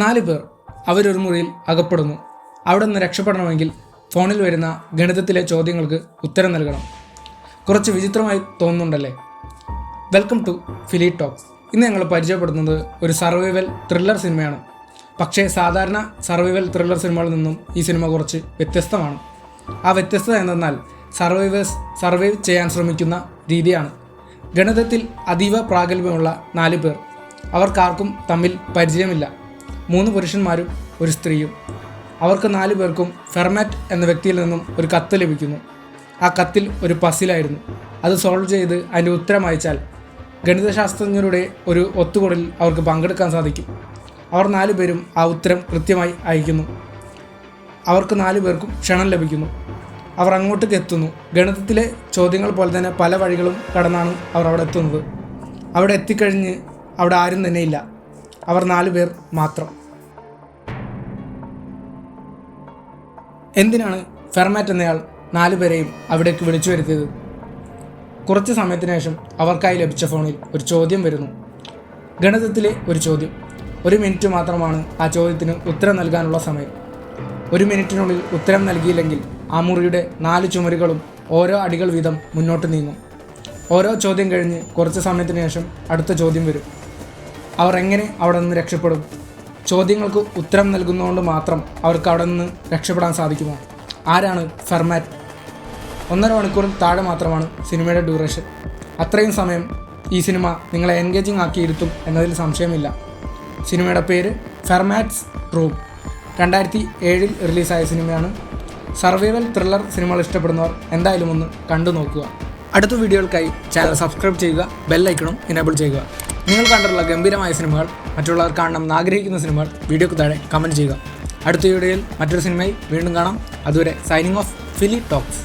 4 പേർ അവരൊരു മുറിയിൽ അകപ്പെടുന്നു. അവിടെ നിന്ന് രക്ഷപ്പെടണമെങ്കിൽ ഫോണിൽ വരുന്ന ഗണിതത്തിലെ ചോദ്യങ്ങൾക്ക് ഉത്തരം നൽകണം. കുറച്ച് വിചിത്രമായി തോന്നുന്നുണ്ടല്ലേ? Welcome to Fili Talks. ഇന്ന് ഞങ്ങൾ പരിചയപ്പെടുത്തുന്നത് ഒരു സർവൈവൽ ത്രില്ലർ സിനിമയാണ്. പക്ഷേ സാധാരണ സർവൈവൽ ത്രില്ലർ സിനിമകളിൽ നിന്നും ഈ സിനിമ കുറച്ച് വ്യത്യസ്തമാണ്. ആ വ്യത്യസ്തത എന്തെന്നാൽ സർവൈവ് ചെയ്യാൻ ശ്രമിക്കുന്ന രീതിയാണ്. ഗണിതത്തിൽ അതീവ പ്രാഗൽഭ്യമുള്ള 4 പേർ. അവർക്കാർക്കും തമ്മിൽ പരിചയമില്ല. 3 പുരുഷന്മാരും ഒരു സ്ത്രീയും. അവർക്ക് 4 പേർക്കും ഫെർമാറ്റ് എന്ന വ്യക്തിയിൽ നിന്നും ഒരു കത്ത് ലഭിക്കുന്നു. ആ കത്തിൽ ഒരു പസിലായിരുന്നു. അത് സോൾവ് ചെയ്ത് അതിൻ്റെ ഉത്തരം അയച്ചാൽ ഗണിതശാസ്ത്രജ്ഞരുടെ ഒരു ഒത്തുകൂടലിൽ അവർക്ക് പങ്കെടുക്കാൻ സാധിക്കും. അവർ 4 പേരും ആ ഉത്തരം കൃത്യമായി അയക്കുന്നു. അവർക്ക് 4 പേർക്കും ക്ഷണം ലഭിക്കുന്നു. അവർ അങ്ങോട്ടേക്ക് എത്തുന്നു. ഗണിതത്തിലെ ചോദ്യങ്ങൾ പോലെ തന്നെ പല വഴികളും കടന്നാണ് അവർ അവിടെ എത്തുന്നത്. അവിടെ എത്തിക്കഴിഞ്ഞ് അവിടെ ആരും തന്നെയില്ല. അവർ 4 പേർ മാത്രം. എന്തിനാണ് ഫെർമാറ്റ് എന്നയാൾ 4 പേരെയും അവിടേക്ക് വിളിച്ചു വരുത്തിയത്? കുറച്ച് സമയത്തിന് ശേഷം അവർക്കായി ലഭിച്ച ഫോണിൽ ഒരു ചോദ്യം വരുന്നു. ഗണിതത്തിലെ ഒരു ചോദ്യം. 1 മിനിറ്റ് മാത്രമാണ് ആ ചോദ്യത്തിന് ഉത്തരം നൽകാനുള്ള സമയം. 1 മിനിറ്റിനുള്ളിൽ ഉത്തരം നൽകിയില്ലെങ്കിൽ ആ മുറിയുടെ 4 ചുമരുകളും ഓരോ അടികൾ വീതം മുന്നോട്ട് നീങ്ങും. ഓരോ ചോദ്യം കഴിഞ്ഞ് കുറച്ച് സമയത്തിന് ശേഷം അടുത്ത ചോദ്യം വരും. അവർ എങ്ങനെ അവിടെ നിന്ന് രക്ഷപ്പെടും? ചോദ്യങ്ങൾക്ക് ഉത്തരം നൽകുന്നതുകൊണ്ട് മാത്രം അവർക്ക് അവിടെ നിന്ന് രക്ഷപ്പെടാൻ സാധിക്കുമോ? ആരാണ് ഫെർമാറ്റ്? 1.5 മണിക്കൂറിൽ താഴെ മാത്രമാണ് സിനിമയുടെ ഡ്യൂറേഷൻ. അത്രയും സമയം ഈ സിനിമ നിങ്ങളെ എൻഗേജിങ് ആക്കിയിരുത്തും എന്നതിൽ സംശയമില്ല. സിനിമയുടെ പേര് ഫെർമാറ്റ്സ് റൂം. 2007 റിലീസായ സിനിമയാണ്. സർവൈവൽ ത്രില്ലർ സിനിമകൾ ഇഷ്ടപ്പെടുന്നവർ എന്തായാലും ഒന്ന് കണ്ടു നോക്കുക. അടുത്ത വീഡിയോകൾക്കായി ചാനൽ സബ്സ്ക്രൈബ് ചെയ്യുക, ബെല്ലൈക്കണും എനേബിൾ ചെയ്യുക. നിങ്ങൾ കണ്ടിട്ടുള്ള ഗംഭീരമായ സിനിമകൾ, മറ്റുള്ളവർ കാണണമെന്ന് ആഗ്രഹിക്കുന്ന സിനിമകൾ വീഡിയോക്ക് താഴെ കമൻറ്റ് ചെയ്യുക. അടുത്ത വീഡിയോയിൽ മറ്റൊരു സിനിമയിൽ വീണ്ടും കാണാം. അതുവരെ സൈനിങ് ഓഫ് ഫിലി ടോക്സ്.